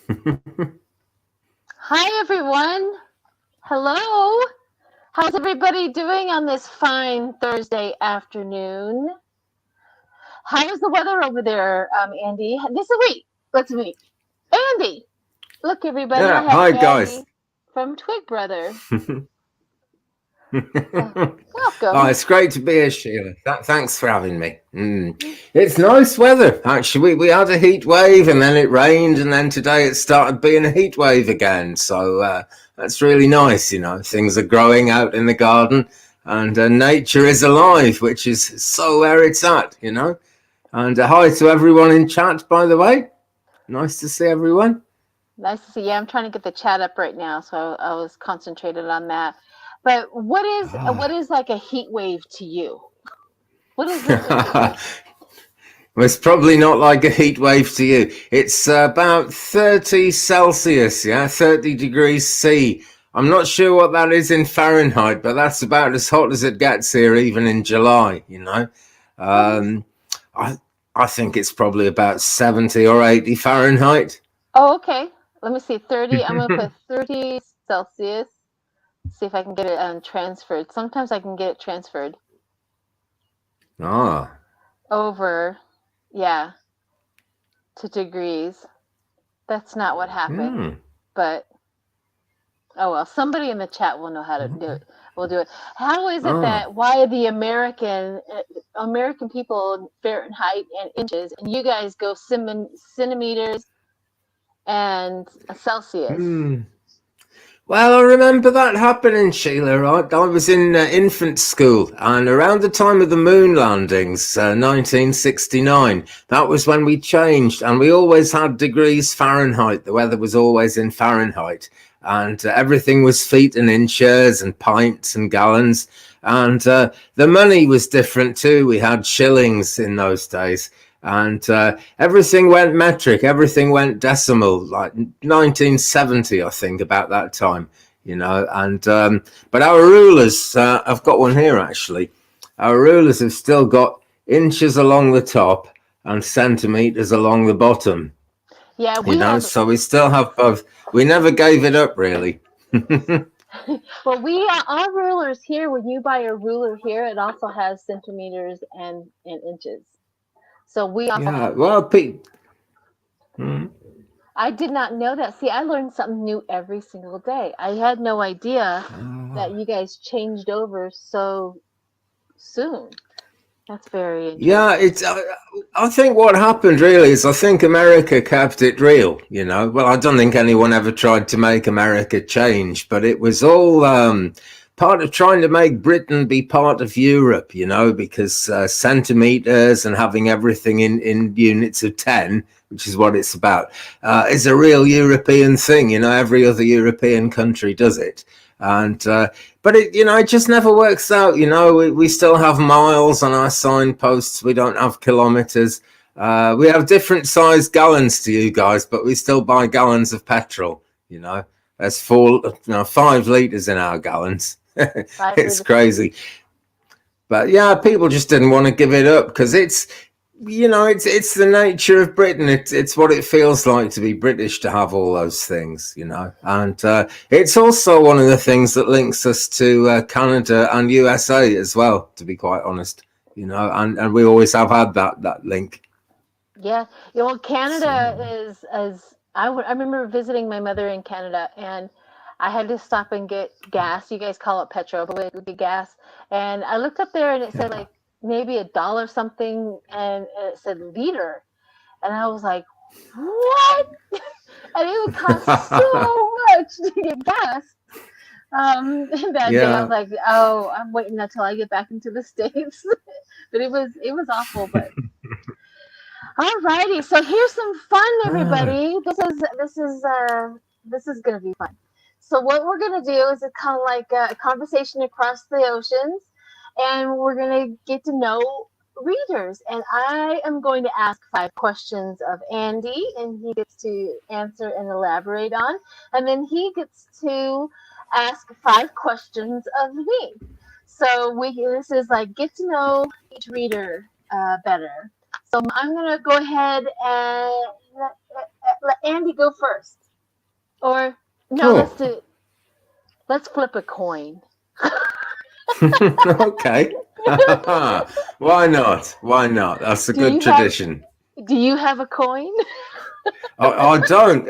Hi, everyone. Hello. How's everybody doing on this fine Thursday afternoon? How is the weather over there, Andy? Let's meet. Andy, look, everybody. I Yeah, have hi guys. Andy from Twig Brothers. Oh, Welcome. it's great to be here, Sheila. Thanks for having me. It's nice weather, actually. We had a heat wave and then it rained, and then today it started being a heat wave again. So that's really nice, you know. Things are growing out in the garden, and nature is alive, which is so where it's at, you know. And hi to everyone in chat, by the way. Nice to see everyone. Nice to see you. I'm trying to get the chat up right now, so I was concentrated on that. But what is like a heat wave to you? What is this a heat wave? Well, it's probably not like a heat wave to you. It's about 30 Celsius, yeah, 30 degrees C. I'm not sure what that is in Fahrenheit, but that's about as hot as it gets here, even in July, you know. Um, I, I think it's probably about 70 or 80 Fahrenheit. Oh, okay. Let me see. 30. I'm gonna put 30 Celsius. See if I can get it transferred. Sometimes I can get it transferred Ah. over, yeah, to degrees. That's not what happened, Hmm. but oh well. Somebody in the chat will know how to do it. We'll do it. How is it Ah. that why the American people Fahrenheit and inches, and you guys go centimeters and Celsius? Hmm. Well, I remember that happening, Sheila. I was in infant school, and around the time of the moon landings, 1969, that was when we changed, and we always had degrees Fahrenheit. The weather was always in Fahrenheit, and everything was feet and inches and pints and gallons. And the money was different too. We had shillings in those days. And everything went metric, everything went decimal, like 1970, I think, about that time, you know. And but our rulers, I've got one here actually. Our rulers have still got inches along the top and centimeters along the bottom, Yeah, you we know. have. So we still have both. We never gave it up, really. Well, our rulers here. When you buy a ruler here, it also has centimeters and inches. So we also Yeah. have Well, that. Pete. I did not know that. See, I learned something new every single day. I had no idea that you guys changed over so soon. That's very Yeah, interesting. it's. I think what happened really is I think America kept it real. You know, well, I don't think anyone ever tried to make America change, but it was all part of trying to make Britain be part of Europe. You know, because centimeters and having everything in units of 10, which is what it's about, is a real European thing. You know, every other European country does it, and but it, you know, it just never works out. You know, we still have miles on our signposts. We don't have kilometers. We have different sized gallons to you guys, but we still buy gallons of petrol. You know, there's 5 liters in our gallons. Five It's liters. crazy. But yeah, people just didn't want to give it up because it's, you know, it's the nature of Britain. It's what it feels like to be British, to have all those things, you know. And it's also one of the things that links us to Canada and USA as well, to be quite honest, you know. And we always have had that link. Yeah. Yeah. Well, Canada So is. I remember visiting my mother in Canada, and I had to stop and get gas. You guys call it petrol, but it would be gas. And I looked up there, and it said like maybe a dollar something, and it said liter, and I was like, what? And it would cost so much to get gas. That day I was yeah. like, oh, I'm waiting until I get back into the States. But it was awful. But alrighty, so here's some fun, everybody. This is gonna be fun. So what we're gonna do is a kind of like a conversation across the oceans, and we're gonna get to know readers. And I am going to ask 5 questions of Andy, and he gets to answer and elaborate on, and then he gets to ask 5 questions of me. So this is like get to know each reader better. So I'm gonna go ahead and let Andy go first. Or no, Oh, let's flip a coin. okay. Why not? Why not? That's a Do good you have tradition. do you have a coin? I don't.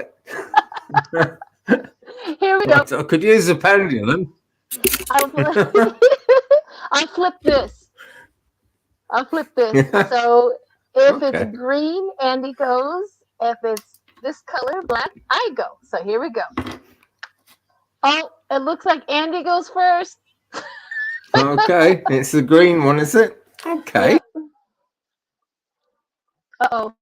Here we go. I could use a pendulum. I'll I'll flip this. I'll flip this. So if it's Okay. green, Andy goes. If it's this color, black, I go. So here we go. Oh, it looks like Andy goes first. Okay. It's the green one, is it? Okay. Yep. Uh-oh.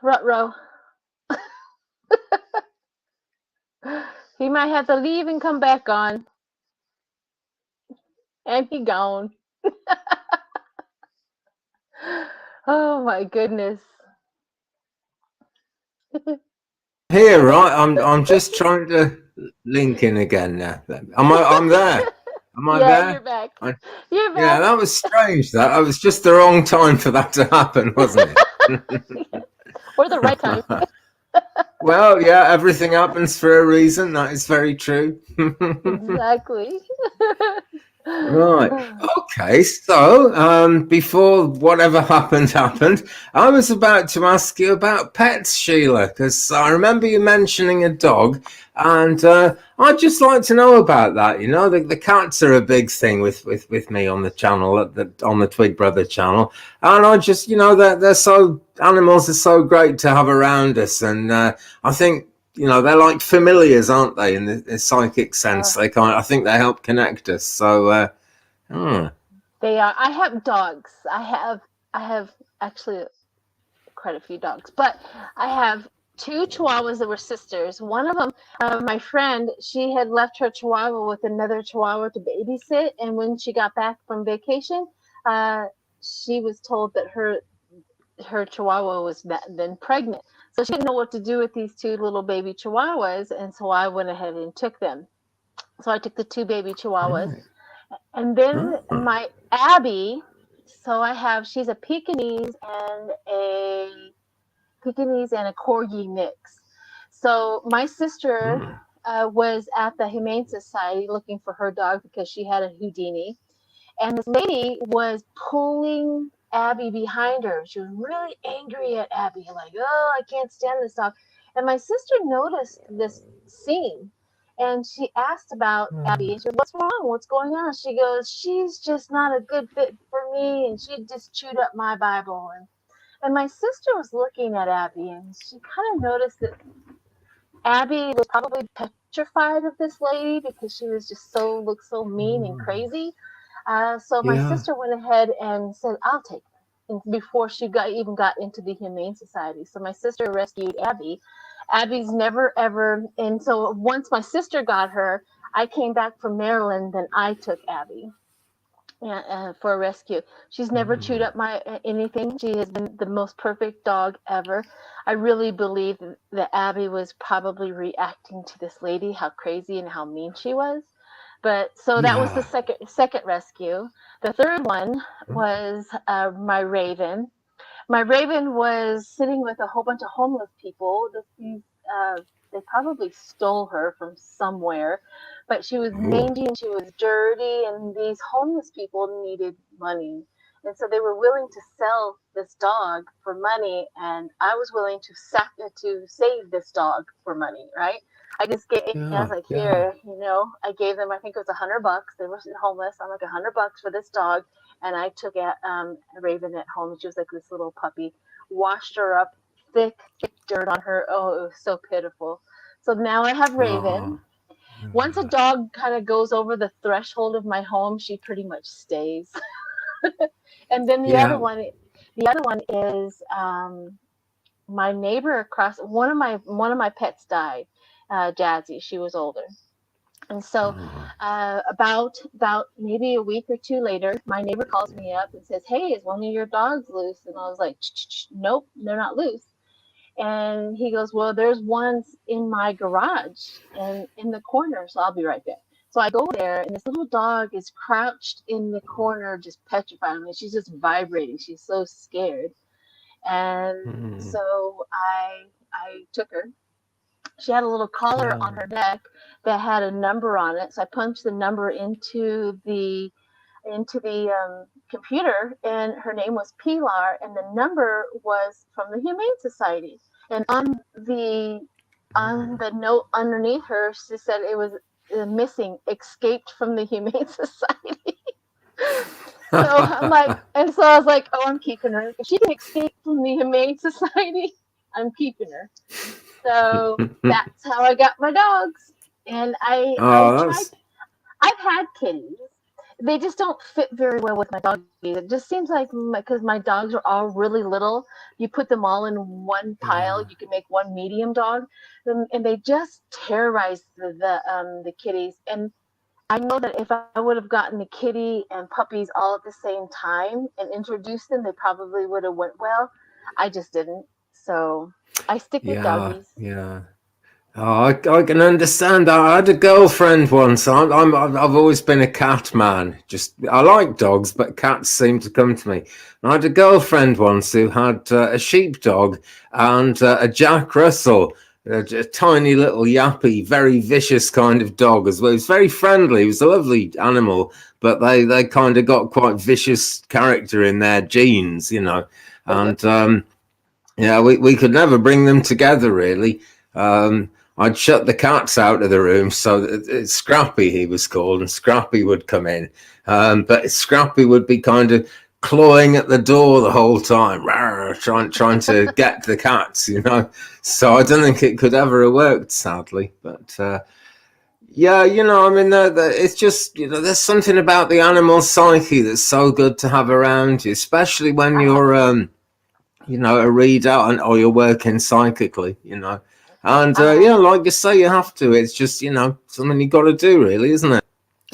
Rut-row. He might have to leave and come back on. And he gone. Oh my goodness. Here, right? I'm just trying to link in again now. I'm there. Am I Yeah, you're there? back. I, You're yeah, back. that was strange. That was just the wrong time for that to happen, wasn't Or the right time. it? Well, yeah, everything happens for a reason. That is very true. Exactly. Right. Okay. So, before whatever happened, I was about to ask you about pets, Sheila, because I remember you mentioning a dog, and I'd just like to know about that. You know, the cats are a big thing with me on the channel, on the Twig Brother channel, and I just, they're so animals are so great to have around us, and I think. They're like familiars, aren't they? In the psychic sense, I think they help connect us. So, oh, They are. I have dogs. I have actually quite a few dogs, but I have two Chihuahuas that were sisters. One of them, my friend, she had left her Chihuahua with another Chihuahua to babysit, and when she got back from vacation, uh, she was told that her Chihuahua was then pregnant. So she didn't know what to do with these two little baby Chihuahuas, and so I went ahead and took them. So I took the two baby Chihuahuas, right. and then Oh, my Abby. So she's a Pekingese and a Corgi mix. So my sister mm, was at the Humane Society looking for her dog because she had a Houdini, and this lady was pulling Abby behind her. She was really angry at Abby, like, oh, I can't stand this dog. And my sister noticed this scene, and she asked about Abby. She said, what's wrong? What's going on? She goes, she's just not a good fit for me, and she just chewed up my Bible. And my sister was looking at Abby, and she kind of noticed that Abby was probably petrified of this lady because she was just looked so mean and crazy. So my yeah. sister went ahead and said, "I'll take her." And before she even got into the Humane Society, so my sister rescued Abby. Abby's never ever, and so once my sister got her, I came back from Maryland, then I took Abby. Yeah, for a rescue. She's never chewed up my anything. She has been the most perfect dog ever. I really believe that Abby was probably reacting to this lady, how crazy and how mean she was. But so that was the Yeah. second rescue. The third one was my Raven. My Raven was sitting with a whole bunch of homeless people. They probably stole her from somewhere, but she was Oh, mangy and she was dirty, and these homeless people needed money. And so they were willing to sell this dog for money, and I was willing to save this dog for money, right? I was yeah, like, yeah. here, I gave them, I think it was $100. They were homeless. I'm like, $100 for this dog. And I took Raven at home. She was like this little puppy. Washed her up, thick dirt on her. Oh, it was so pitiful. So now I have Raven. Oh, Once a dog kind of goes over the threshold of my home, she pretty much stays. And then yeah. the other one is my neighbor across. One of my pets died. Jazzy. She was older. And so, Oh, about maybe a week or two later, my neighbor calls me up and says, "Hey, is one of your dogs loose?" And I was like, "Nope, they're not loose." And he goes, "Well, there's one in my garage and in the corner, so I'll be right back." So I go there, and this little dog is crouched in the corner, just petrified. I mean, she's just vibrating. She's so scared. And Mm. so I took her. She had a little collar Yeah. on her neck that had a number on it. So I punched the number into the computer, and her name was Pilar, and the number was from the Humane Society. And on the note underneath her, she said it was missing, escaped from the Humane Society. So I'm like, and so I was like, oh, I'm keeping her. If she can escape from the Humane Society, I'm keeping her. So that's how I got my dogs. And I Oh, tried. that's I've had kitties. They just don't fit very well with my doggies. It just seems like because my dogs are all really little, you put them all in one pile, yeah. you can make one medium dog, and they just terrorize the kitties. And I know that if I would have gotten the kitty and puppies all at the same time and introduced them, they probably would have went well. I just didn't. So I stick with Yeah. doggies. Yeah. Oh, I can understand that. I had a girlfriend once. I've always been a cat man. Just I like dogs, but cats seem to come to me. And I had a girlfriend once who had a sheepdog and a Jack Russell, a tiny little yappy, very vicious kind of dog as well. He was very friendly. He was a lovely animal, but they kind of got quite vicious character in their genes, you know. And yeah, we could never bring them together really. I'd shut the cats out of the room, so Scrappy he was called, and Scrappy would come in, but Scrappy would be kind of clawing at the door the whole time, trying to get the cats, you know. So I don't think it could ever have worked, sadly. But yeah, you know, I mean, it's just, you know, there's something about the animal psyche that's so good to have around you, especially when Uh-huh. you're you know, a reader or you're working psychically, you know. And Uh-huh. yeah, like you say, you have to. It's just, you know, something you got to do, really, isn't it?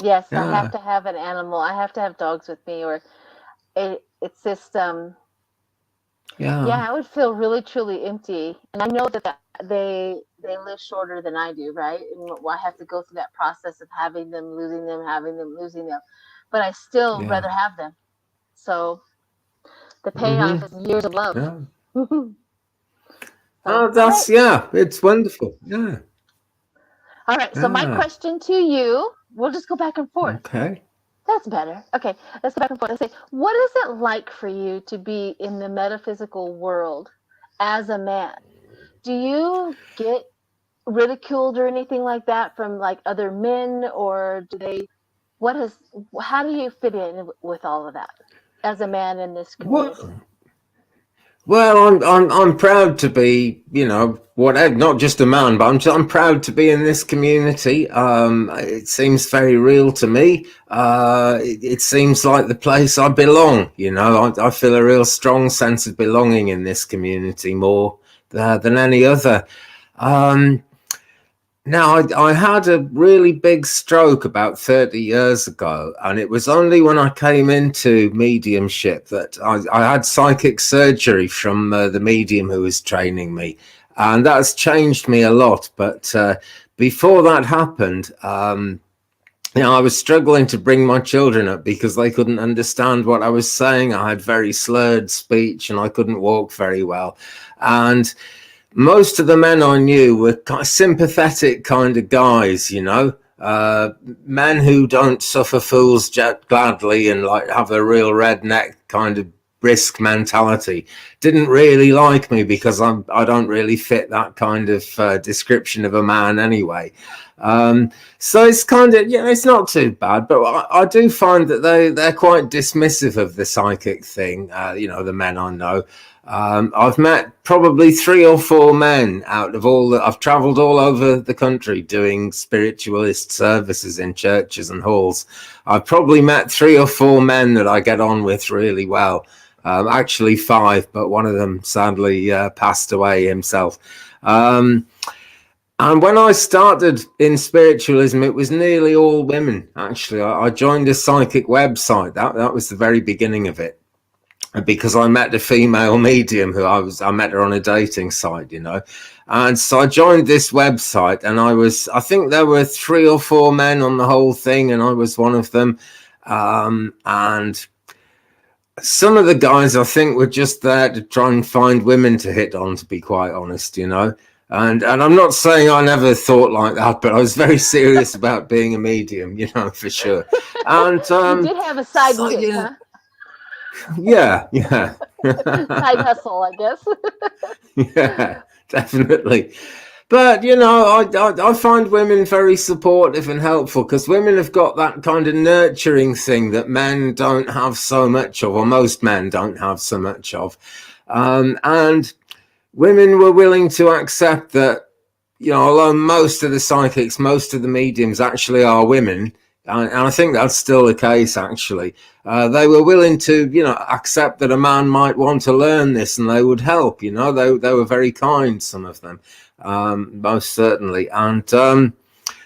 Yes, I have Yeah, to have an animal. I have to have dogs with me, or it's just yeah, yeah, I would feel really truly empty. And I know that they live shorter than I do, right? And I have to go through that process of having them, losing them, having them, losing them. But I still yeah. rather have them. So the Hmm. payoff is years of love. Yeah. So, Oh, all right. that's yeah. It's wonderful. Yeah, All right. So my yeah. question to you, we'll just go back and forth. Okay. That's better. Okay, let's go back and forth. Let's say, what is it like for you to be in the metaphysical world as a man? Do you get ridiculed or anything like that from like other men, or do they? What is? How do you fit in with all of that as a man in this community? What? Well, I'm proud to be, you know, whatever, not just a man, but I'm proud to be in this community. It seems very real to me. It seems like the place I belong. You know, I feel a real strong sense of belonging in this community more than any other. Um, Now, I had a really big stroke about 30 years ago, and it was only when I came into mediumship that I had psychic surgery from the medium who was training me, and that's changed me a lot. But before that happened, you know, I was struggling to bring my children up because they couldn't understand what I was saying. I had very slurred speech, and I couldn't walk very well. And most of the men I knew were kind of sympathetic kind of guys, you know, men who don't suffer fools gladly and like have a real redneck kind of brisk mentality. Didn't really like me because I don't really fit that kind of description of a man anyway. So it's kind of, you know, it's not too bad, but I do find that they're quite dismissive of the psychic thing. You know, the men I know. I've met probably 3 or 4 men out of all that. I've traveled all over the country doing spiritualist services in churches and halls. I've probably met 3 or 4 men that I get on with really well. Actually 5, but one of them sadly passed away himself. And when I started in spiritualism, it was nearly all women. Actually, I joined a psychic website. That was the very beginning of it. because I met a female medium who I met her on a dating site, you know. And so I joined this website, and I think there were 3 or 4 men on the whole thing, and I was one of them. And some of the guys, I think, were just there to try and find women to hit on, to be quite honest, you know. And I'm not saying I never thought like that, but I was very serious about being a medium, you know, for sure. And you did have a side gig, yeah. huh? Yeah. Side hustle, I guess. Yeah, definitely. But, you know, I find women very supportive and helpful, because women have got that kind of nurturing thing that men don't have so much of, or most men don't have so much of. And women were willing to accept that, you know, although most of the psychics, most of the mediums actually are women, and I think that's still the case, actually. They were willing to, you know, accept that a man might want to learn this, and they would help, you know. They were very kind, some of them, most certainly. And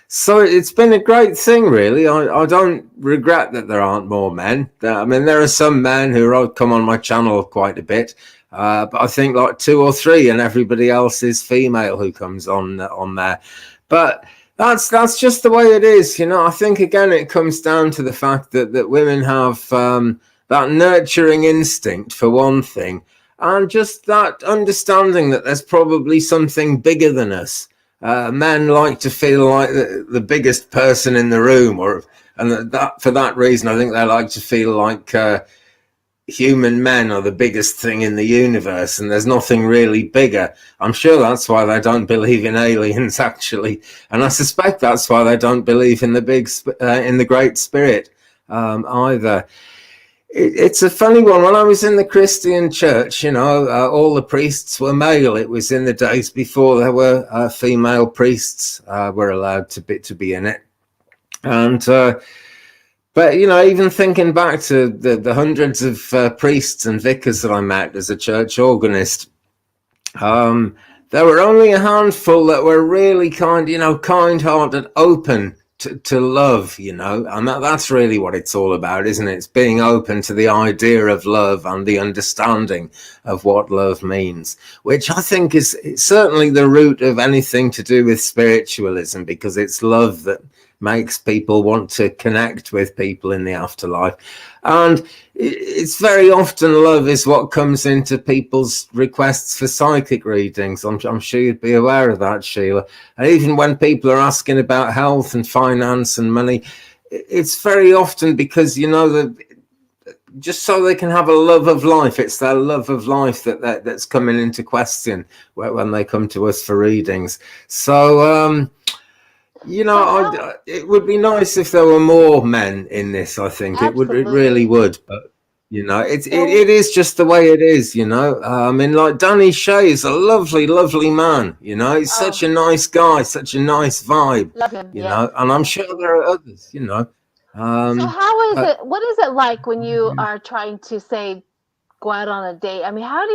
so it's been a great thing, really. I don't regret that there aren't more men. I mean, there are some men who come on my channel quite a bit, but I think like 2 or 3, and everybody else is female who comes on there. But that's just the way it is, you know. I think, again, it comes down to the fact that women have that nurturing instinct, for one thing, and just that understanding that there's probably something bigger than us. Men like to feel like the biggest person in the room, and that for that reason, I think they like to feel like human men are the biggest thing in the universe, and there's nothing really bigger. I'm sure that's why they don't believe in aliens, actually, and I suspect that's why they don't believe in the Great Spirit either. It's a funny one. When I was in the Christian church, you know, all the priests were male. It was in the days before there were female priests were allowed to be in it, and. But, you know, even thinking back to the hundreds of priests and vicars that I met as a church organist, there were only a handful that were really kind-hearted, open to love, you know, and that's really what it's all about, isn't it? It's being open to the idea of love and the understanding of what love means, which I think is certainly the root of anything to do with spiritualism, because it's love that makes people want to connect with people in the afterlife. And it's very often love is what comes into people's requests for psychic readings. I'm sure you'd be aware of that, Sheila. And even when people are asking about health and finance and money, it's very often because, you know, just so they can have a love of life. It's their love of life that's coming into question when they come to us for readings. So, you know, it would be nice if there were more men in this. I think it really would. But, you know, it is just the way it is, you know. I mean, like Danny Shea is a lovely, lovely man, you know. He's such a nice guy, such a nice vibe, Love him, you know. And I'm sure there are others, you know. So how is it? What is it like when you are trying to, say, go out on a date? I mean, how do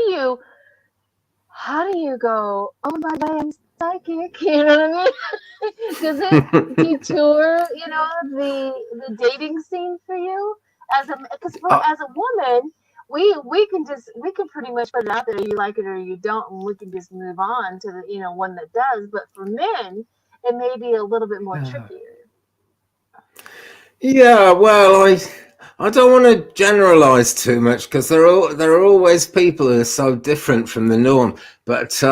you go, oh my God, I'm psychic, you know what I mean? Does it detour, you know, the dating scene for you? As a woman, we can pretty much put it out there, you like it or you don't, and we can just move on to the, you know, one that does. But for men, it may be a little bit more trickier. Yeah, well, I don't want to generalize too much, because there are always people who are so different from the norm. But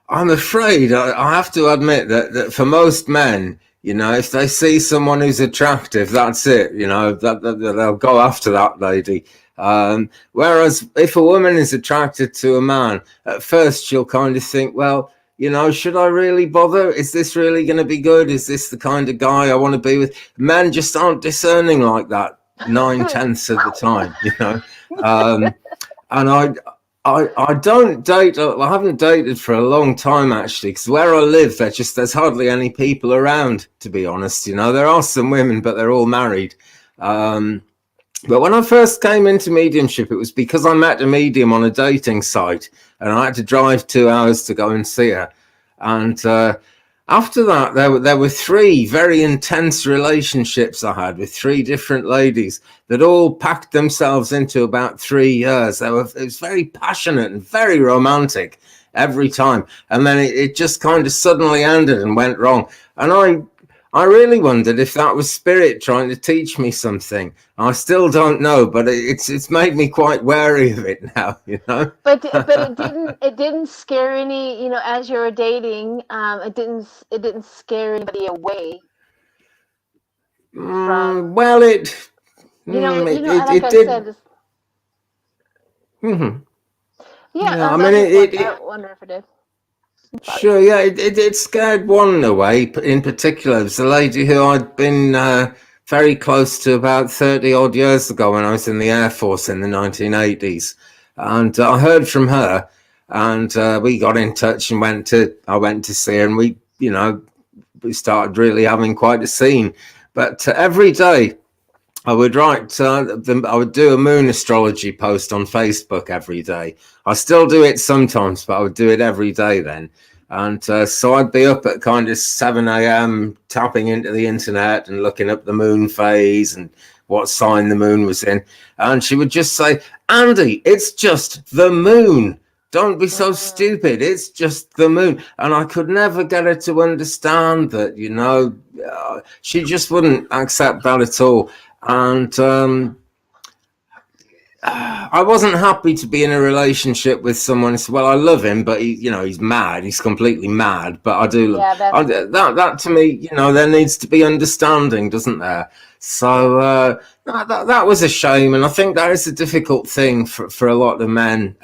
I'm afraid I have to admit that for most men, you know, if they see someone who's attractive, that's it. You know, that they'll go after that lady. Whereas if a woman is attracted to a man, at first she'll kind of think, well, you know, should I really bother? Is this really going to be good? Is this the kind of guy I want to be with? Men just aren't discerning like that 9/10 of the time, you know. And I don't date. I haven't dated for a long time, actually, because where I live, there's hardly any people around, to be honest. You know, there are some women, but they're all married. But when I first came into mediumship, it was because I met a medium on a dating site, and I had to drive 2 hours to go and see her. And after that, there were three very intense relationships I had with three different ladies that all packed themselves into about 3 years. It was very passionate and very romantic every time, and then it just kind of suddenly ended and went wrong. And I really wondered if that was spirit trying to teach me something. I still don't know, but it's made me quite wary of it now, you know. But it didn't scare any, you know, as you were dating, it didn't scare anybody away from, Well, like it I did. said, Mhm. yeah. Yeah, I So mean, I wonder if it did. Sorry. sure, yeah, it scared one away in particular. It was a lady who I'd been very close to about 30 odd years ago when I was in the Air Force in the 1980s. And I heard from her, and we got in touch and I went to see her, and we started really having quite a scene. But every day, I would I would do a moon astrology post on Facebook every day. I still do it sometimes, but I would do it every day then. And so I'd be up at kind of 7 a.m. tapping into the internet and looking up the moon phase and what sign the moon was in. And she would just say, Andy, it's just the moon. Don't be so stupid. It's just the moon. And I could never get her to understand that, she just wouldn't accept that at all. And I wasn't happy to be in a relationship with someone. Well, I love him, but he's mad. He's completely mad. But I do love Yeah, that. To me, there needs to be understanding, doesn't there? So that was a shame, and I think that is a difficult thing for a lot of men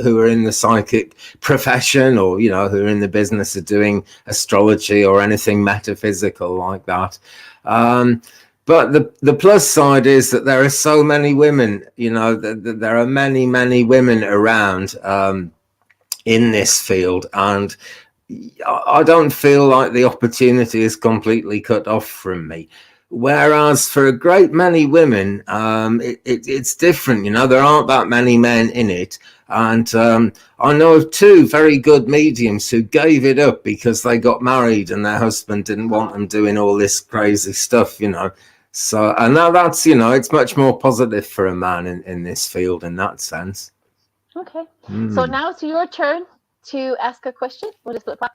who are in the psychic profession, or who are in the business of doing astrology or anything metaphysical like that. But the plus side is that there are so many women, there are many women around in this field, and I don't feel like the opportunity is completely cut off from me. Whereas for a great many women, it's different. There aren't that many men in it. And I know of two very good mediums who gave it up because they got married and their husband didn't want them doing all this crazy stuff, So, and now that's, it's much more positive for a man in this field in that sense. okay. So now it's your turn to ask a question. We'll just flip flop.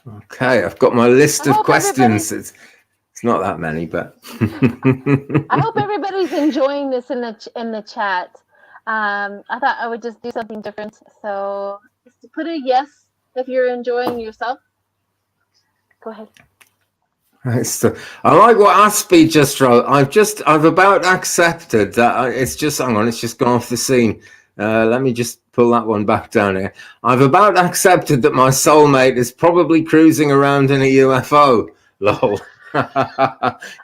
Okay, I've got my list of questions. It's not that many, but I hope everybody's enjoying this in the chat. I thought I would just do something different. So just put a yes if you're enjoying yourself. Go ahead. Right, so I like what Aspie just wrote. I've about accepted that it's just, hang on, it's just gone off the scene. Let me just pull that one back down here. I've about accepted that my soulmate is probably cruising around in a UFO. Lol.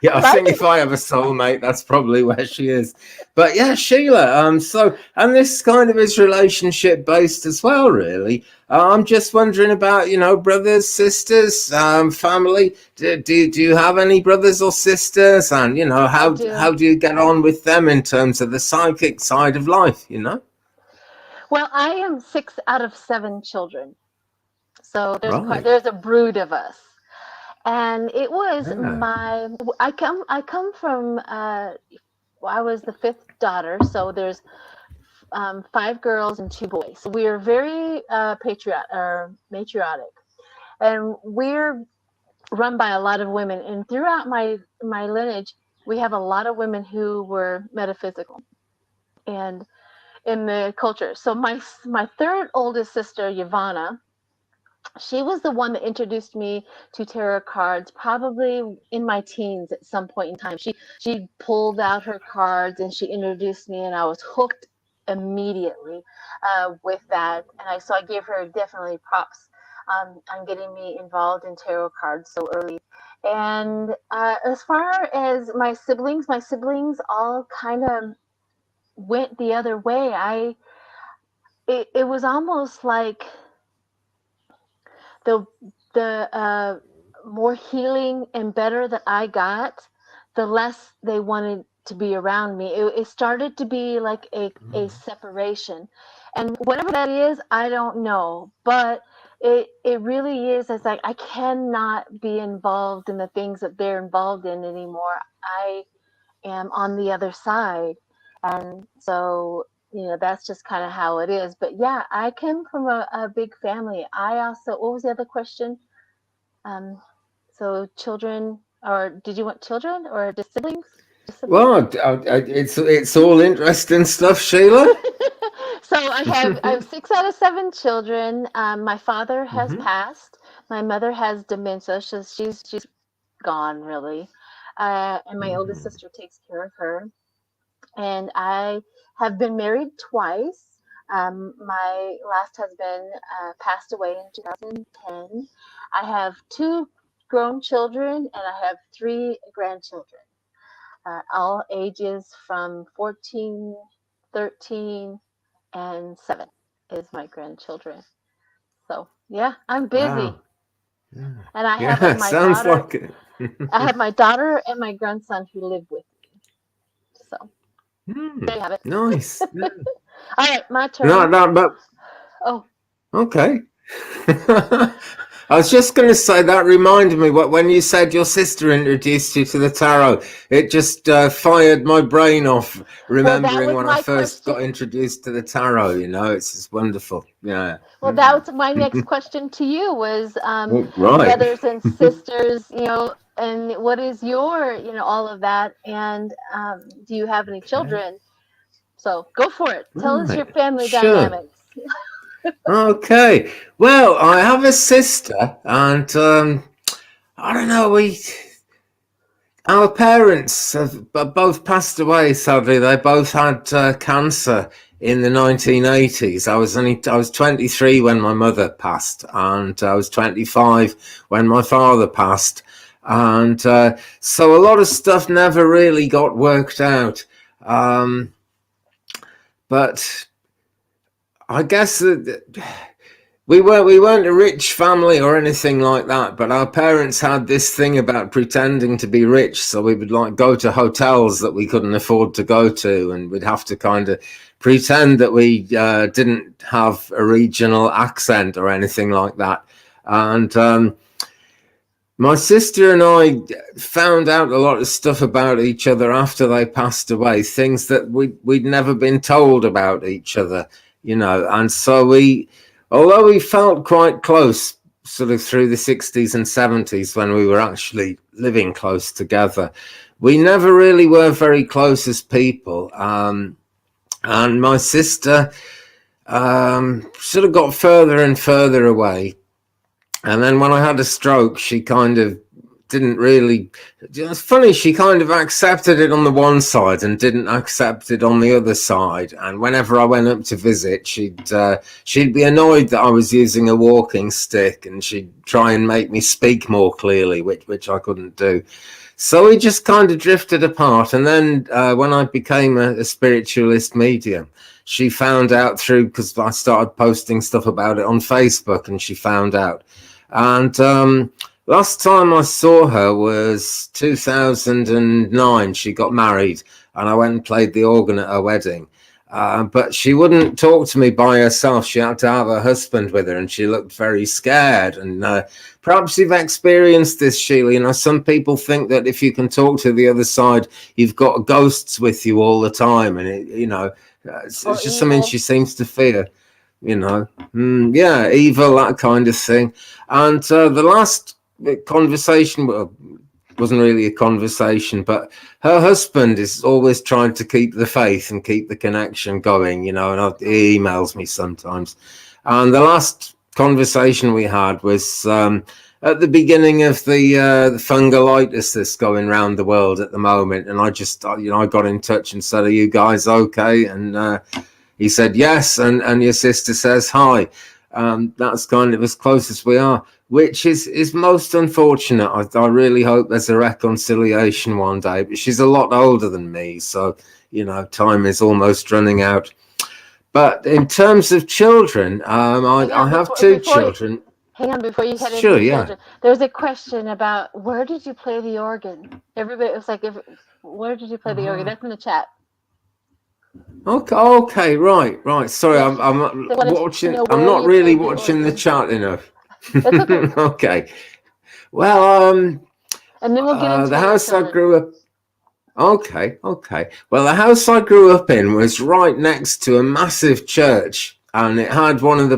Yeah, I think if I have a soulmate, that's probably where she is. But yeah, Sheila. And this kind of is relationship based as well, really. I'm just wondering about, brothers, sisters, family. Do you have any brothers or sisters? And how do you get on with them in terms of the psychic side of life? Well, I am 6 out of 7 children, so Right. there's a brood of us. And it was Yeah. I come from I was the 5th daughter, so there's 5 girls and 2 boys. So we are very matriarchic, and we're run by a lot of women. And throughout my lineage, we have a lot of women who were metaphysical and in the culture. So my third oldest sister, Yvonne, she was the one that introduced me to tarot cards, probably in my teens at some point in time. She pulled out her cards and she introduced me, and I was hooked immediately with that. And so I gave her definitely props on getting me involved in tarot cards so early. And as far as my siblings all kind of went the other way. It was almost like the more healing and better that I got, the less they wanted to be around me. It started to be like a separation, and whatever that is, I don't know. But it really is. It's like I cannot be involved in the things that they're involved in anymore. I am on the other side, and so that's just kind of how it is. But yeah, I came from a big family. I also, what was the other question? So children, or did you want children or just siblings? Well, it's all interesting stuff, Sheila. So I have 6 out of 7 children. My father has passed. My mother has dementia. She's gone really, and my oldest sister takes care of her. And I have been married twice. My last husband passed away in 2010. I have 2 grown children and I have 3 grandchildren, all ages from 14, 13, and 7 is my grandchildren. So yeah, I'm busy. Wow. Yeah. And I have Yeah, my sounds daughter. like it. I have my daughter and my grandson who live with me. So there you have it. Nice. Yeah. All right, my No, turn. no, but Oh, okay. I was just going to say that reminded me when you said your sister introduced you to the tarot. It just fired my brain off, well, that remembering was when I my first question. got introduced to the tarot. It's just wonderful. Yeah. Well, that was my next question to you was Right. brothers and sisters, and what is your, all of that, and do you have any children? So go for it. Tell us your Right. family Sure. dynamics. Okay. Well, I have a sister, and I don't know. Our parents have both passed away. Sadly, they both had cancer in the 1980s. I was 23 when my mother passed, and I was 25 when my father passed, and so a lot of stuff never really got worked out. But I guess that we weren't a rich family or anything like that, but our parents had this thing about pretending to be rich, so we would like go to hotels that we couldn't afford to go to, and we'd have to kind of pretend that we didn't have a regional accent or anything like that. And my sister and I found out a lot of stuff about each other after they passed away, things that we'd never been told about each other, and so although we felt quite close sort of through the 60s and 70s when we were actually living close together, we never really were very close as people. And my sister sort of got further and further away. And then when I had a stroke, she kind of didn't really. It's funny, she kind of accepted it on the one side and didn't accept it on the other side. And whenever I went up to visit, she'd be annoyed that I was using a walking stick, and she'd try and make me speak more clearly, which I couldn't do. So we just kind of drifted apart. And then when I became a spiritualist medium, she found out because I started posting stuff about it on Facebook, and she found out. And last time I saw her was 2009. She got married, and I went and played the organ at her wedding. But she wouldn't talk to me by herself. She had to have her husband with her, and she looked very scared. And perhaps you've experienced this, Sheila. Some people think that if you can talk to the other side, you've got ghosts with you all the time, and it's just something she seems to fear. Yeah, evil, that kind of thing. And the last conversation, well, wasn't really a conversation, but her husband is always trying to keep the faith and keep the connection going, and he emails me sometimes. And the last conversation we had was at the beginning of the fungalitis that's going around the world at the moment. And I just, I got in touch and said, "Are you guys okay?" And he said yes, and your sister says hi. That's kind of as close as we are, which is most unfortunate. I really hope there's a reconciliation one day, but she's a lot older than me, so time is almost running out. But in terms of children, I have two children. Hang on, before you head Sure, into yeah. children, there's a question about where did you play the organ? Everybody was like, where did you play the organ? That's in the chat. Okay, right. Sorry, Yes, I'm they wanted to watching. know I'm where not you really played the watching the organ. chat enough. That's okay. Okay. Well, And then we'll get into the your house I children. grew up. Okay. Well, the house I grew up in was right next to a massive church, and it had one of the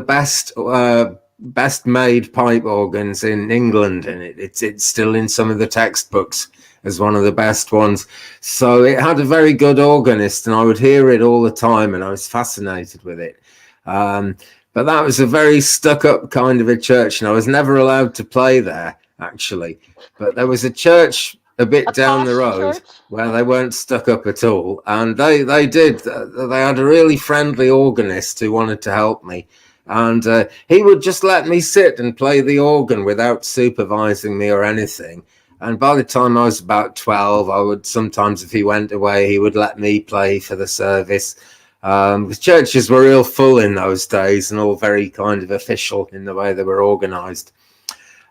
best made pipe organs in England, and it's still in some of the textbooks as one of the best ones. So it had a very good organist, and I would hear it all the time, and I was fascinated with it. Um, but that was a very stuck up kind of a church, and I was never allowed to play there, actually. But there was a church a A bit down the posh road church? where they weren't stuck up at all, and they had a really friendly organist who wanted to help me, and he would just let me sit and play the organ without supervising me or anything. And by the time I was about 12, I would sometimes, if he went away, he would let me play for the service. The churches were real full in those days and all very kind of official in the way they were organized.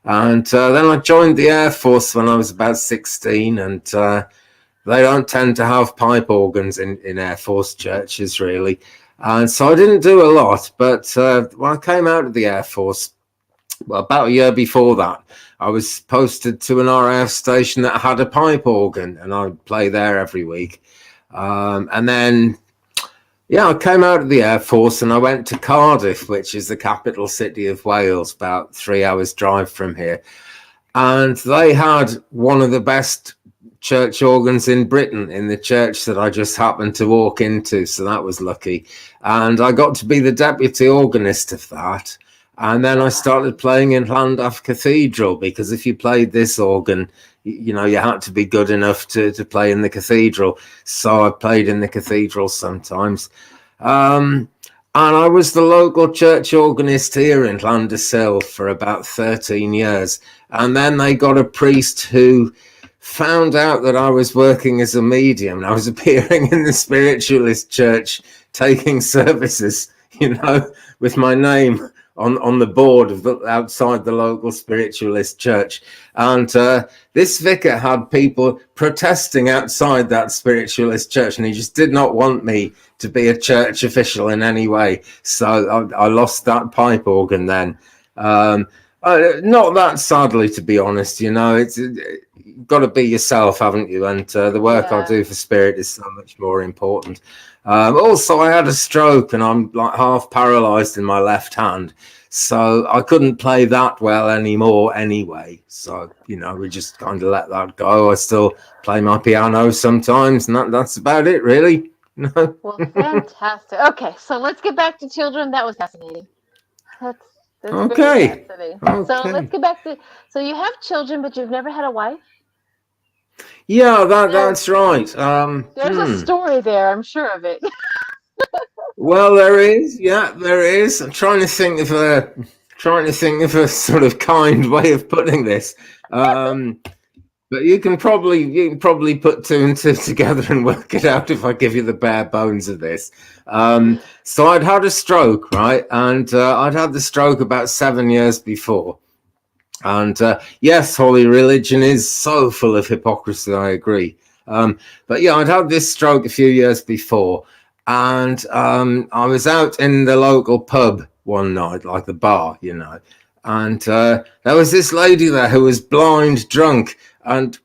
And then I joined the Air Force when I was about 16, and they don't tend to have pipe organs in Air Force churches, really. And so I didn't do a lot, but when I came out of the Air Force, well, about a year before that, I was posted to an RAF station that had a pipe organ, and I'd play there every week. And then, yeah, I came out of the Air Force and I went to Cardiff, which is the capital city of Wales, about 3 hours drive from here. And they had one of the best church organs in Britain in the church that I just happened to walk into. So that was lucky. And I got to be the deputy organist of that. And then I started playing in Llandaff Cathedral, because if you played this organ, you know, you had to be good enough to play in the cathedral. So I played in the cathedral sometimes. And I was the local church organist here in Llandyssil for about 13 years. And then they got a priest who found out that I was working as a medium. I was appearing in the spiritualist church, taking services, you know, with my name on the board of outside the local spiritualist church. And this vicar had people protesting outside that spiritualist church, and he just did not want me to be a church official in any way. So I lost that pipe organ then. Not that sadly, to be honest, you know, it's got to be yourself, haven't you? And the work I do for Spirit is so much more important. Also, I had a stroke and I'm like half paralyzed in my left hand. So I couldn't play that well anymore anyway. So, you know, we just kind of let that go. I still play my piano sometimes, and that's about it, really. No. Well, fantastic. Okay, so let's get back to children. That was fascinating. That's very Okay. fascinating. So let's Okay. get back to. So you have children, but you've never had a wife. Yeah, There, that's right. there's a story there. I'm sure of it. Well, there is. Yeah, there is. I'm trying to think of a sort of kind way of putting this. But you can probably put two and two together and work it out if I give you the bare bones of this. So I'd had a stroke, right? And I'd had the stroke about 7 years before. And yes, holy religion is so full of hypocrisy, I agree. But yeah, I'd had this stroke a few years before. And I was out in the local pub one night, like the bar, you know. And there was this lady there who was blind drunk. And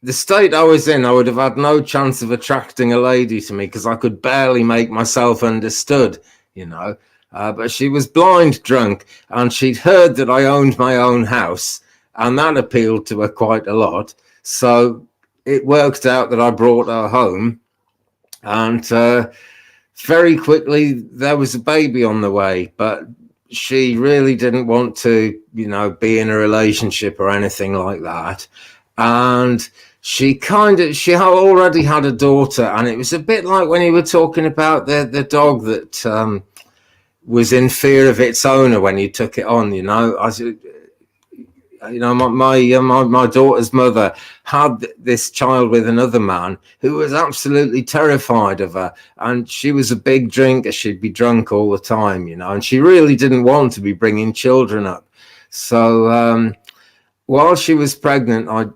the state I was in, I would have had no chance of attracting a lady to me because I could barely make myself understood, you know. But she was blind drunk, and she'd heard that I owned my own house, and that appealed to her quite a lot. So it worked out that I brought her home, and very quickly there was a baby on the way, but she really didn't want to, you know, be in a relationship or anything like that. And she already had a daughter, and it was a bit like when you were talking about the dog that was in fear of its owner when you took it on. You know, my daughter's mother had this child with another man who was absolutely terrified of her, and she was a big drinker. She'd be drunk all the time, you know, and she really didn't want to be bringing children up. So while she was pregnant, I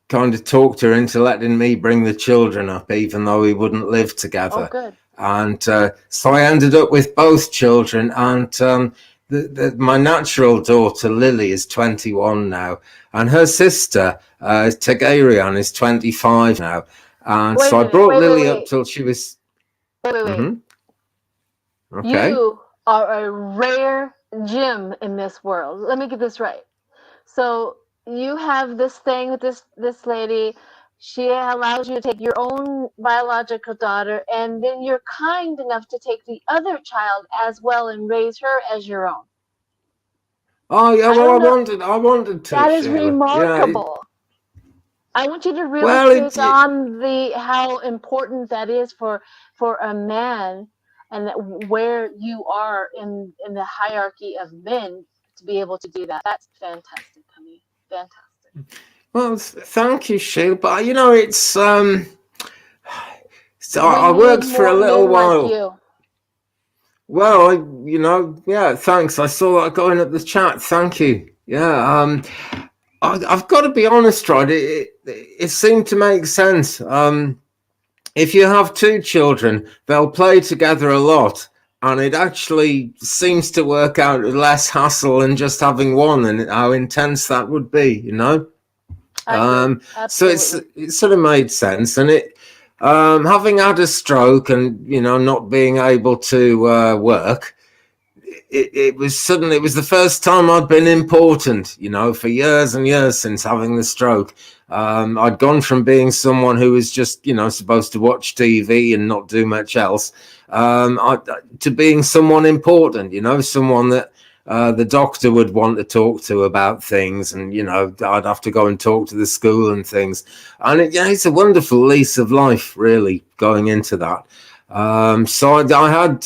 kind of talked her into letting me bring the children up, even though we wouldn't live Oh, together. good. And so I ended up with both children. And my natural daughter, Lily, is 21 now. And her sister, Tegarian, is 25 now. And Wait a so I minute. brought Lily up till she was... Wait. Okay. You are a rare gem in this world. Let me get this right. So you have this thing with this lady. She allows you to take your own biological daughter, and then you're kind enough to take the other child as well and raise her as your own. Oh, yeah, I well, don't know. I wanted to, That is Sheila. Yeah. remarkable. I want you to really Well, take on the how important that is for a man, and that where you are in the hierarchy of men to be able to do that. That's fantastic, honey. Fantastic. well, thank you, Sheila. But, it's... So We I need worked for a more little men like while. you. Well, yeah, thanks. I saw that going up the chat. Thank you. Yeah, I've got to be honest, right? It seemed to make sense. If you have two children, they'll play together a lot, and it actually seems to work out less hassle than just having one, and how intense that would be, I agree. So Absolutely. it sort of made sense, and having had a stroke and not being able to work, it was the first time I'd been important, for years and years since having the stroke. I'd gone from being someone who was just, supposed to watch TV and not do much else, to being someone important, someone that the doctor would want to talk to about things, and I'd have to go and talk to the school and things. And it's a wonderful lease of life, really, going into that. So I had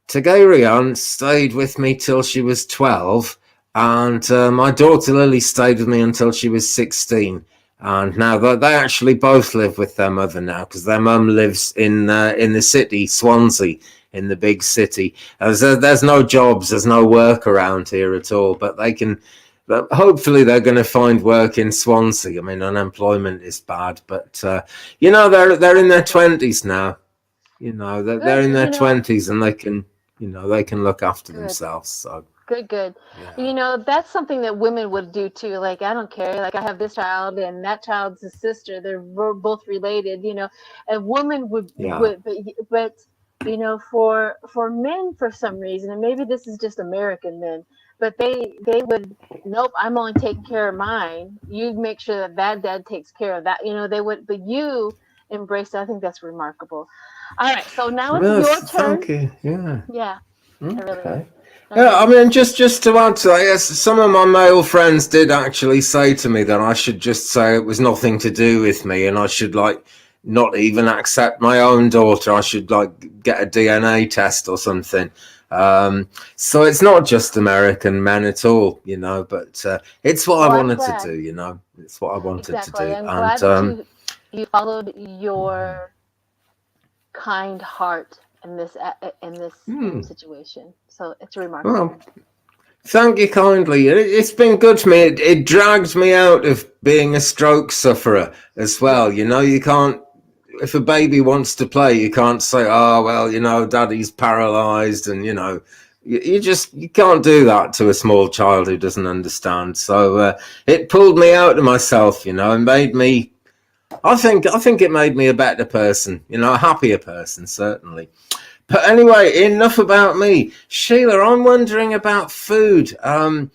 Tegarian stayed with me till she was 12, and my daughter Lily stayed with me until she was 16. And now they actually both live with their mother now, because their mum lives in the city, Swansea, in the big city. There's no jobs, there's no work around here at all, but hopefully they're going to find work in Swansea. I mean, unemployment is bad, but they're in their 20s now. They're in their 20s, and they can look after themselves. So Good. yeah. That's something that women would do too. Like, I don't care. Like, I have this child and that child's a sister. We're both related. A woman Yeah. but for men, for some reason, and maybe this is just American men, but they would, nope, I'm only taking care of mine. You make sure that dad takes care of that. They would, but you embrace it. I think that's remarkable. All right, so now it's your Yes, turn. thank you. Yeah. Yeah, it really is. Okay. Yeah, I mean, just to add to that, yes, some of my male friends did actually say to me that I should just say it was nothing to do with me, and I should not even accept my own daughter. I should get a DNA test or something. So it's not just American men at all, but it's what I wanted to do, It's what I wanted to Exactly. do, I'm glad that and you followed your kind heart in this situation. So it's remarkable. well, thank you kindly. It's been good to me. It dragged me out of being a stroke sufferer as well. You can't, if a baby wants to play, you can't say, oh, well, daddy's paralyzed, and, you can't do that to a small child who doesn't understand. So it pulled me out of myself, and made me, I think it made me a better person, a happier person, certainly. But anyway, enough about me. Sheila, I'm wondering about food. A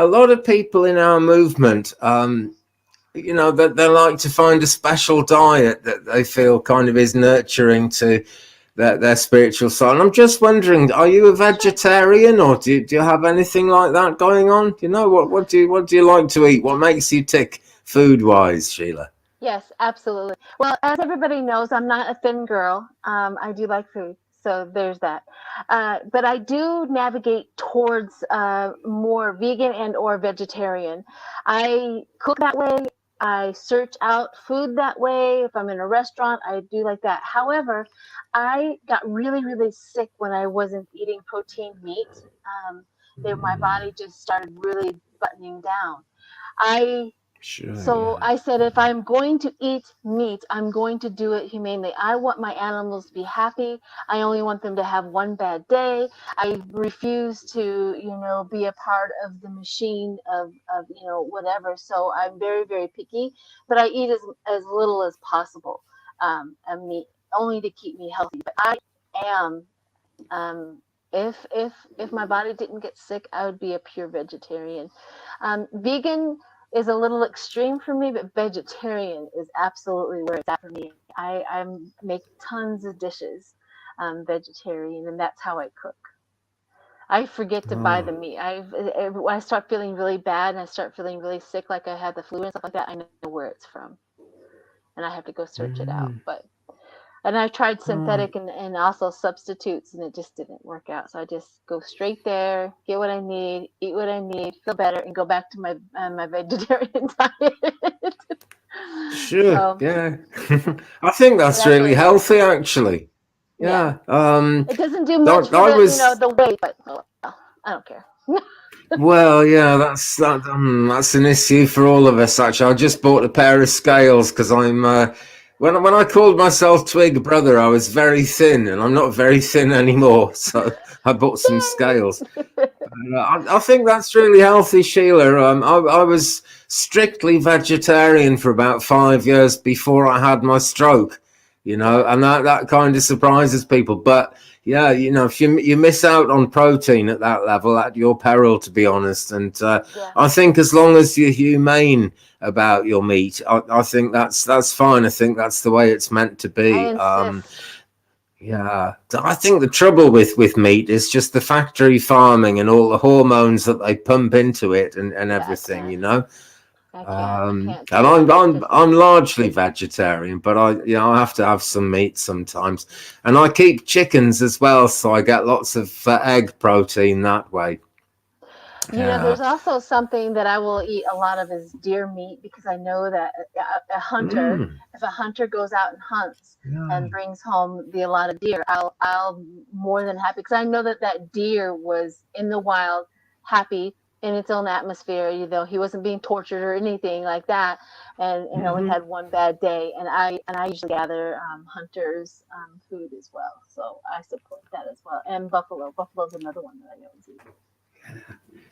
lot of people in our movement, that they like to find a special diet that they feel kind of is nurturing to their spiritual side. And I'm just wondering, are you a vegetarian, or do you have anything like that going on? What do you like to eat? What makes you tick food wise, Sheila? Yes, absolutely. Well, as everybody knows, I'm not a thin girl. I do like food, so there's that. But I do navigate towards more vegan and or vegetarian. I cook that way. I search out food that way. If I'm in a restaurant, I do like that. However, I got really, really sick when I wasn't eating protein meat. My body just started really buttoning down. I Sure, So yeah. I said, if I'm going to eat meat, I'm going to do it humanely. I want my animals to be happy. I only want them to have one bad day. I refuse to, be a part of the machine of whatever. So I'm very, very picky, but I eat as little as possible, of meat, only to keep me healthy. But I am, um, if my body didn't get sick, I would be a pure vegetarian. Vegan is a little extreme for me, but vegetarian is absolutely where it's at for me. I make tons of dishes, vegetarian, and that's how I cook. I forget to buy the Oh. meat. When I start feeling really bad and I start feeling really sick, like I had the flu and stuff like that, I know where it's from, and I have to go search it out. Mm. And I tried Oh. synthetic and also substitutes, and it just didn't work out. So I just go straight there, get what I need, eat what I need, feel better, and go back to my vegetarian diet. Sure, So yeah. I think that's that's what really it is. healthy, actually. Yeah, Yeah. it doesn't do much for I the was. the weight, but oh, well, I don't care. Well, yeah, that's an issue for all of us. Actually, I just bought a pair of scales because I'm when I called myself Twig Brother, I was very thin, and I'm not very thin anymore. So I bought some scales. I think that's really healthy, Sheila. I was strictly vegetarian for about 5 years before I had my stroke, Yeah, and that kind of surprises people. But yeah, if you miss out on protein at that level, at your peril, to be honest. And yeah, I think as long as you're humane about your meat, I think that's fine. I think that's the way it's meant to I be. insist. Yeah, I think the trouble with meat is just the factory farming and all the hormones that they pump into it and Yeah, everything, you know. I can't And do it. It's just I'm largely vegetarian, but I have to have some meat sometimes, and I keep chickens as well, so I get lots of egg protein that way. Yeah. There's also something that I will eat a lot of is deer meat because I know that a hunter, Mm, if a hunter goes out and hunts and yeah. brings home the a lot of deer, I'll more than happy because I know that that deer was in the wild, happy in its own atmosphere. He wasn't being tortured or anything like that, and only Mhm. had one bad day. And I usually gather hunters food as well, so I support that as well. And buffalo, buffalo's another one that I always eat.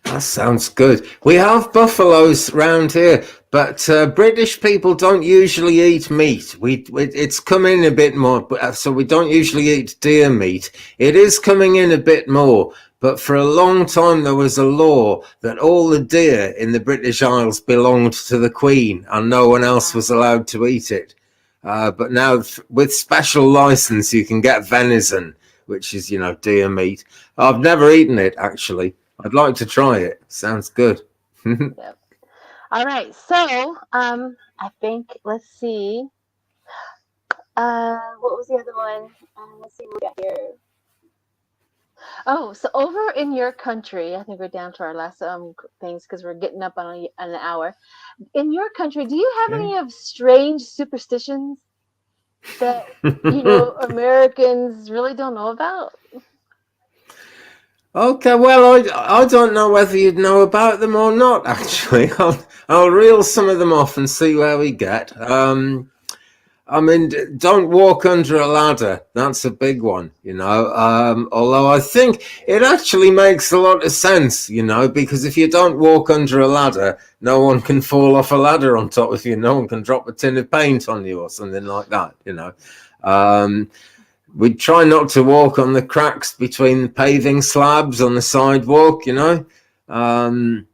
That sounds good. We have buffaloes round here, but British people don't usually eat meat. It's come in a bit more, so we don't usually eat deer meat. It is coming in a bit more, but for a long time there was a law that all the deer in the British Isles belonged to the Queen, and no one else was Wow. allowed to eat it. But now, with special license, you can get venison, which is deer meat. I've never eaten it actually. I'd like to try it. Sounds good. Yep. All right. So, I think let's see. What was the other one? Let's see what we got here. Oh, so over in your country, I think we're down to our last things because we're getting up on an hour. In your country, do you have Okay. any of strange superstitions that Americans really don't know about? Okay, well, I don't know whether you'd know about them or not, actually. I'll reel some of them off and see where we get. I mean, don't walk under a ladder. That's a big one. Although I think it actually makes a lot of sense, because if you don't walk under a ladder, no one can fall off a ladder on top of you. No one can drop a tin of paint on you or something like that. Um, we try not to walk on the cracks between the paving slabs on the sidewalk. Um,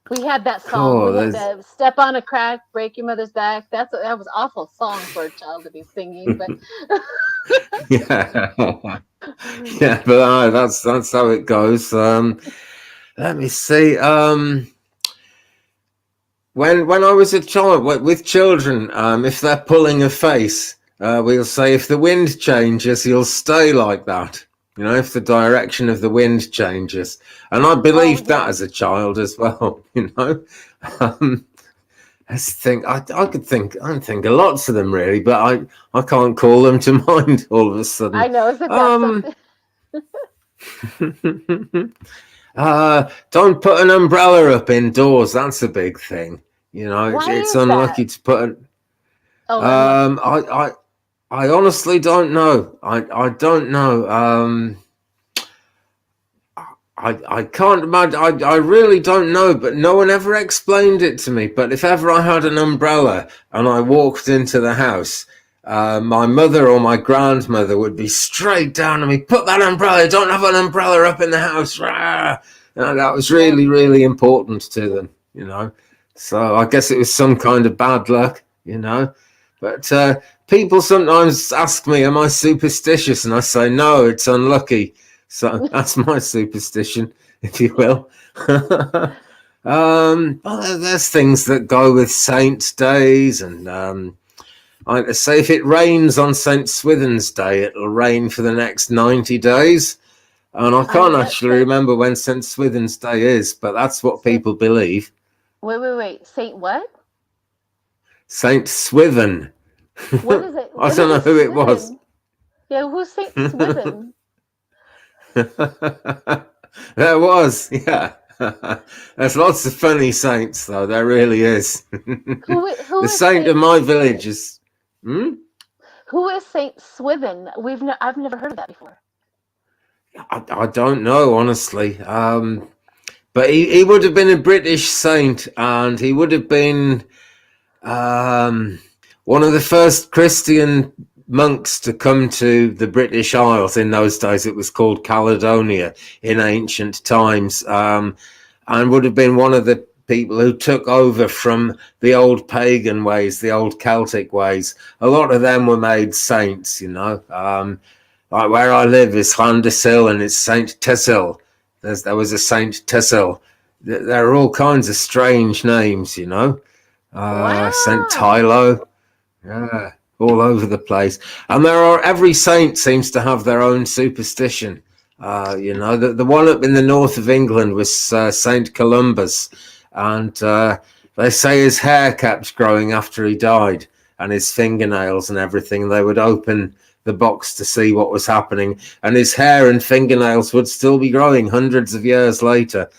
We had that song. oh, We had there's that "Step on a Crack, Break Your Mother's Back." That was awful song for a child to be singing, but yeah, yeah, but that's how it goes. Let me see. When I was a child with children, if they're pulling a face, we'll say if the wind changes, you'll stay like that. If the direction of the wind changes, and I oh believed that yeah. as a child as well. Um, I can think of lots of them really, but I can't call them to mind all of a I sudden. know, isn't that Um, something? don't put an umbrella up indoors. That's a big thing. You know, Why it's is that? unlucky to put an. Oh, unlucky. I honestly don't know. I don't know. I can't imagine. I really don't know, but no one ever explained it to me. But if ever I had an umbrella and I walked into the house, my mother or my grandmother would be straight down on me, put that umbrella, don't have an umbrella up in the house. Rah! And that was Yep. really, really important to them, you know. So I guess it was some kind of bad luck, you know. But people sometimes ask me, am I superstitious? And I say, no, it's unlucky. So that's my superstition, if you will. Well, there's things that go with saints' days, and I say if it rains on Saint Swithin's Day, it'll rain for the next 90 days. And I can't That's actually remember when Saint Swithin's Day is, but that's what Saint. people believe. Wait. Saint what? Saint Swithin. What is it? I What don't know is who it was. Swiven? Yeah, who's Saint Swiven? There was, yeah. There's lots of funny saints, though. There really is. Who The is saint of Saint? my village is. Hmm? Who is Saint Swiven? I've never heard of that before. I don't know, honestly. But he would have been a British saint, and he would have been one of the first Christian monks to come to the British Isles. In those days, it was called Caledonia in ancient times, and would have been one of the people who took over from the old pagan ways, the old Celtic ways. A lot of them were made saints, you know. Like where I live is Llandersil, and it's Saint Tysil. There was a Saint Tysil. There are all kinds of strange names, you know. Saint Wow. Tylo, yeah, all over the place. And every saint seems to have their own superstition. You know, the one up in the north of England was Saint Columbus, and they say his hair kept growing after he died, and his fingernails and everything. They would open the box to see what was happening, and his hair and fingernails would still be growing hundreds of years later.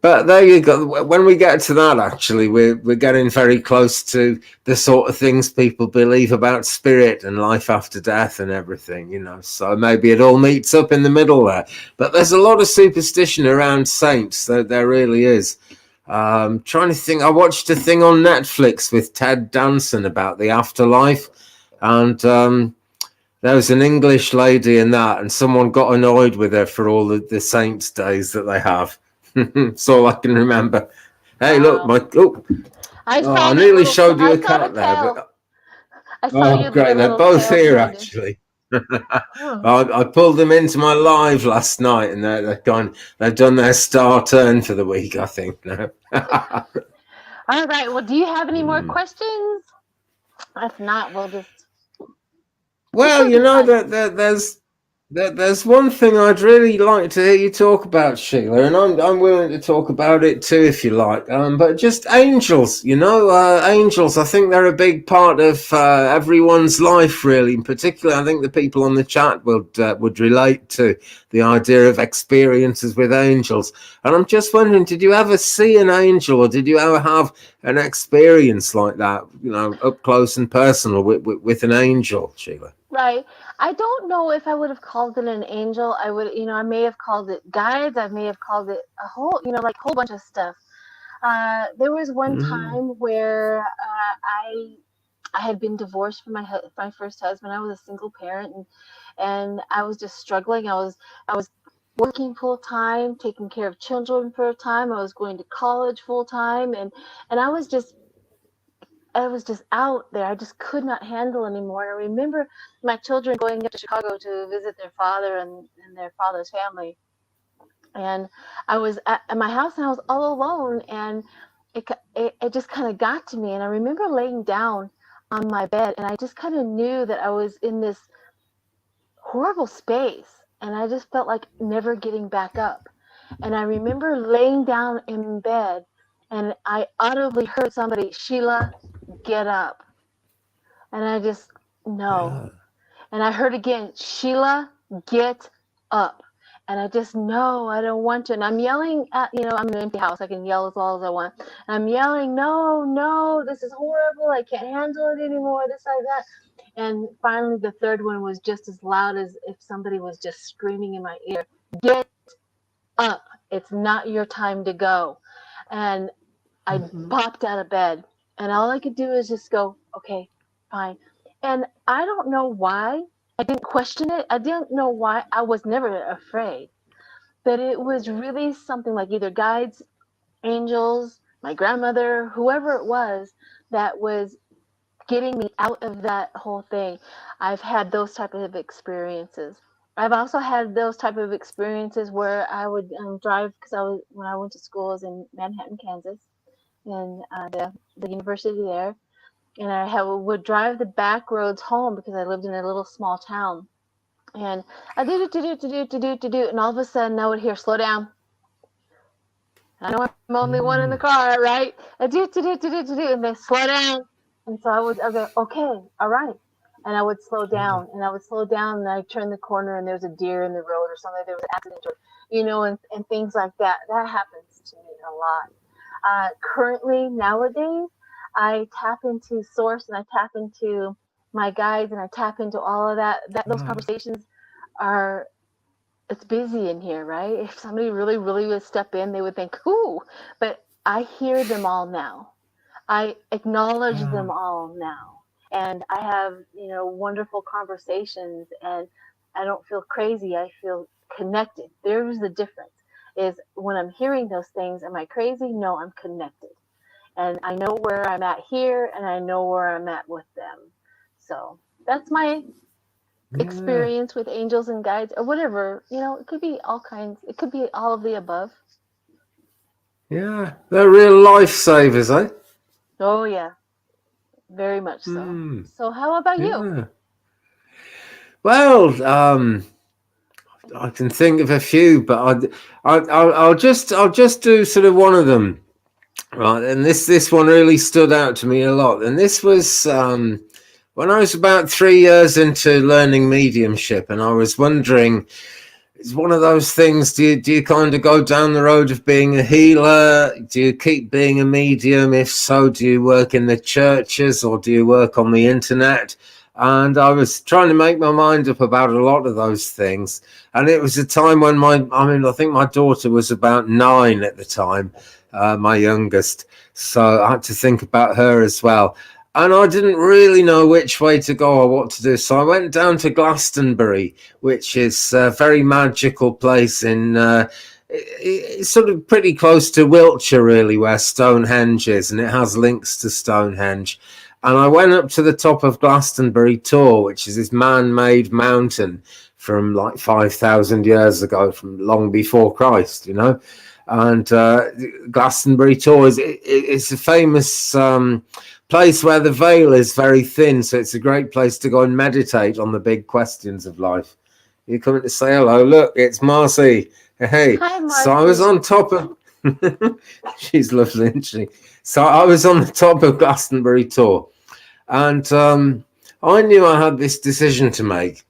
But there you go. When we get to that, actually, we're getting very close to the sort of things people believe about spirit and life after death and everything, you know. So maybe it all meets up in the middle there. But there's a lot of superstition around saints. There really is. Trying to think. I watched a thing on Netflix with Ted Danson about the afterlife, and there was an English lady in that, and someone got annoyed with her for all the saints' days that they have. That's all I can remember. Hey, look, Wow. I nearly showed you I a saw the cat there, tail. but I saw oh, great, your they're little both tail here behind you. actually. Oh. I pulled them into my live last night, and they've done their star turn for the week, I think. Now. All right. Well, do you have any more questions? If not, we'll just. This Well, would you be know fun. there's one thing I'd really like to hear you talk about, Sheila, and I'm willing to talk about it too if you like. But just angels, you know, angels. I think they're a big part of everyone's life, really. In particular, I think the people on the chat would relate to the idea of experiences with angels. And I'm just wondering, did you ever see an angel, or did you ever have an experience like that, you know, up close and personal with an angel, Sheila? Right. I don't know if I would have called it an angel. I may have called it guides. I may have called it a whole, like a whole bunch of stuff. There was one Mm. time where I had been divorced from my first husband. I was a single parent, and I was just struggling. I was working full time, taking care of children full time. I was going to college full time, and I was just out there. I just could not handle anymore. I remember my children going up to Chicago to visit their father and their father's family. And I was at my house and I was all alone. And it just kind of got to me. And I remember laying down on my bed and I just kind of knew that I was in this horrible space. And I just felt like never getting back up. And I remember laying down in bed and I audibly heard somebody, Sheila, get up. And I just, no. Yeah. And I heard again, Sheila, get up. And I just know I don't want to. And I'm yelling at, I'm in an empty house. I can yell as loud as I want. And I'm yelling, no, no, this is horrible. I can't handle it anymore. This, like that. And finally, the third one was just as loud as if somebody was just screaming in my ear. Get up. It's not your time to go. And I popped out of bed. And all I could do is just go, okay, fine. And I don't know why. I didn't question it. I didn't know why. I was never afraid. But it was really something like either guides, angels, my grandmother, whoever it was that was getting me out of that whole thing. I've had those type of experiences. I've also had those type of experiences where I would drive, because when I went to school, I was in Manhattan, Kansas, and the university there, and would drive the back roads home because I lived in a little small town, and I did it, and all of a sudden I would hear, slow down. I know I'm only one in the car, right? I do, and they slow down. And so I would go, okay, all right. And I would slow down, and and I'd turn the corner, and there's a deer in the road or something. There was an accident, or, and things like that. That happens to me a lot. Currently, nowadays, I tap into source, and I tap into my guides, and I tap into all of that. Those conversations are, it's busy in here, right? If somebody really, really would step in, they would think, "Ooh," but I hear them all now. I acknowledge them all now, and I have, wonderful conversations, and I don't feel crazy. I feel connected. There's the difference. Is when I'm hearing those things, am I crazy? No, I'm connected, and I know where I'm at here, and I know where I'm at with them. So that's my experience with angels and guides, or whatever. It could be all kinds. It could be all of the above. Yeah, they're real lifesavers, eh? Oh yeah, very much so. So how about you? Well, I can think of a few, but I'll just do sort of one of them, right? And this one really stood out to me a lot. And this was when I was about 3 years into learning mediumship, and I was wondering, it's one of those things. Do you kind of go down the road of being a healer? Do you keep being a medium? If so, do you work in the churches, or do you work on the internet? And I was trying to make my mind up about a lot of those things. And it was a time when I think my daughter was about 9 at the time, my youngest. So I had to think about her as well. And I didn't really know which way to go or what to do. So I went down to Glastonbury, which is a very magical place in it's sort of pretty close to Wiltshire, really, where Stonehenge is, and it has links to Stonehenge. And I went up to the top of Glastonbury Tor, which is this man-made mountain from like 5,000 years ago, from long before Christ, And Glastonbury Tor is a famous place where the veil is very thin, so it's a great place to go and meditate on the big questions of life. You're coming to say hello. Look, it's Marcy. Hey. Hi, Marcy. So I was on top of she's lovely, isn't she? So I was on the top of Glastonbury Tor, and I knew I had this decision to make,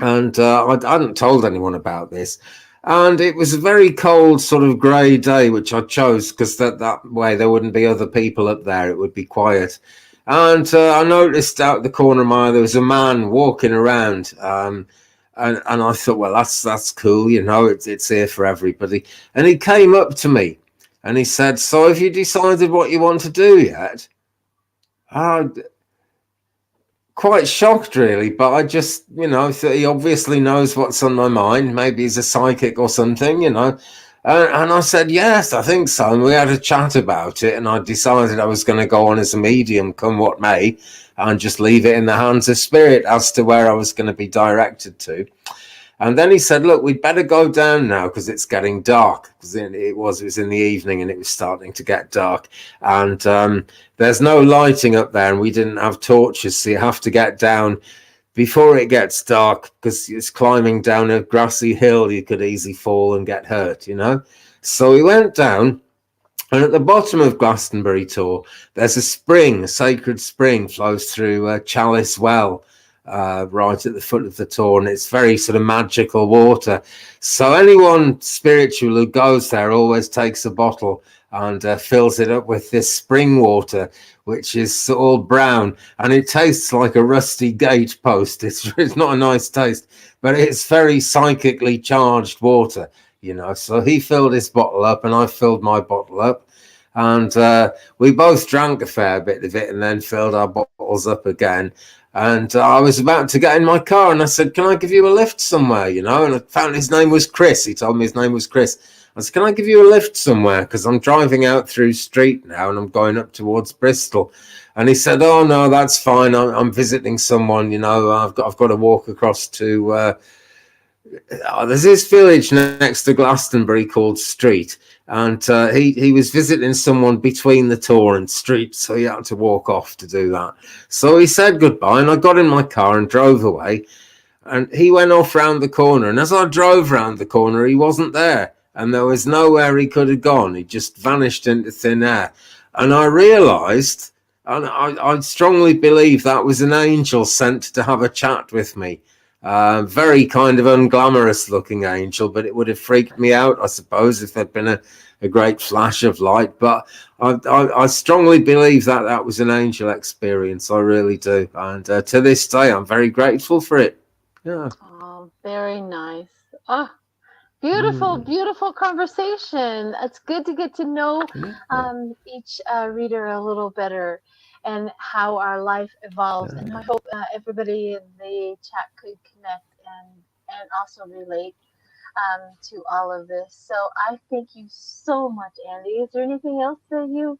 and I hadn't told anyone about this. And it was a very cold, sort of grey day, which I chose because that way there wouldn't be other people up there. It would be quiet. And I noticed out the corner of my eye there was a man walking around. And I thought, well, that's cool, it's here for everybody. And he came up to me and he said, "So have you decided what you want to do yet?" Quite shocked, really, but I just, he obviously knows what's on my mind. Maybe he's a psychic or something, And I said, yes, I think so. And we had a chat about it, and I decided I was going to go on as a medium, come what may, and just leave it in the hands of spirit as to where I was going to be directed to. And then he said, "Look, we'd better go down now because it's getting dark." Because it was in the evening and it was starting to get dark. And there's no lighting up there, and we didn't have torches, so you have to get down before it gets dark because it's climbing down a grassy hill. You could easily fall and get hurt, So we went down, and at the bottom of Glastonbury Tor, there's a spring, a sacred spring flows through Chalice Well. right at the foot of the tor, and it's very sort of magical water. So anyone spiritual who goes there always takes a bottle and fills it up with this spring water, which is all brown, and it tastes like a rusty gate post. It's not a nice taste, but it's very psychically charged water, you know. So he filled his bottle up, and I filled my bottle up, and we both drank a fair bit of it, and then filled our bottles up again. And I was about to get in my car, and I said, "Can I give you a lift somewhere?" You know, and I found his name was Chris. He told me his name was Chris. I said, "Can I give you a lift somewhere? Because I'm driving out through street now, and I'm going up towards Bristol." And he said, "Oh no, that's fine. I'm visiting someone. You know, I've got to walk across to." There's this village next to Glastonbury called Street, and he was visiting someone between the Tor and Street, so he had to walk off to do that. So he said goodbye, and I got in my car and drove away, and he went off round the corner, and as I drove round the corner, he wasn't there, and there was nowhere he could have gone. He just vanished into thin air, and I realised, and I strongly believe that was an angel sent to have a chat with me. Very kind of unglamorous looking angel, but it would have freaked me out, I suppose, if there'd been a great flash of light. But I strongly believe that that was an angel experience. I really do. And to this day, I'm very grateful for it. Yeah. Oh, very nice. Oh, beautiful, beautiful conversation. It's good to get to know each reader a little better and how our life evolves. And I hope everybody in the chat could connect and also relate to all of this. So I thank you so much, Andy. Is there anything else that you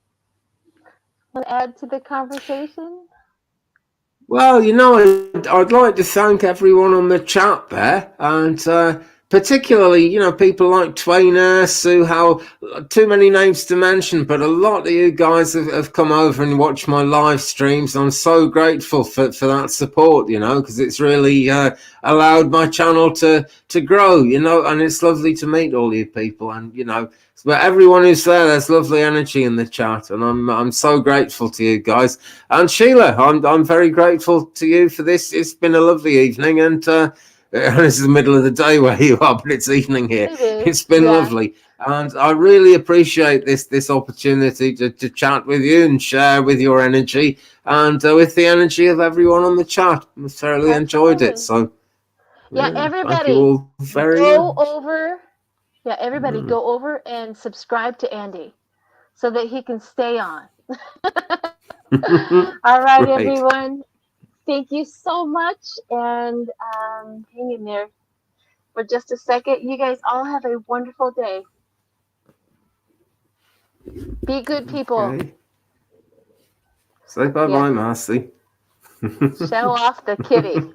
want to add to the conversation? Well, you know, I'd like to thank everyone on the chat there, and particularly, you know, people like Twainer, Sue Howell, too many names to mention, but a lot of you guys have come over and watched my live streams. I'm so grateful for that support, you know, because it's really allowed my channel to grow, you know, and it's lovely to meet all you people, and, you know, but everyone who's there, there's lovely energy in the chat, and I'm so grateful to you guys. And Sheila, I'm very grateful to you for this. It's been a lovely evening, and this is the middle of the day where you are, but it's evening here. It's been lovely, and I really appreciate this opportunity to chat with you and share with your energy and with the energy of everyone on the chat. I thoroughly enjoyed it. So everybody, thank you all very go much. over. Yeah, everybody go over and subscribe to Andy so that he can stay on. All right, everyone. Thank you so much. And hang in there for just a second. You guys all have a wonderful day. Be good people. Okay. Say bye-bye, Marcy. Show off the kitty.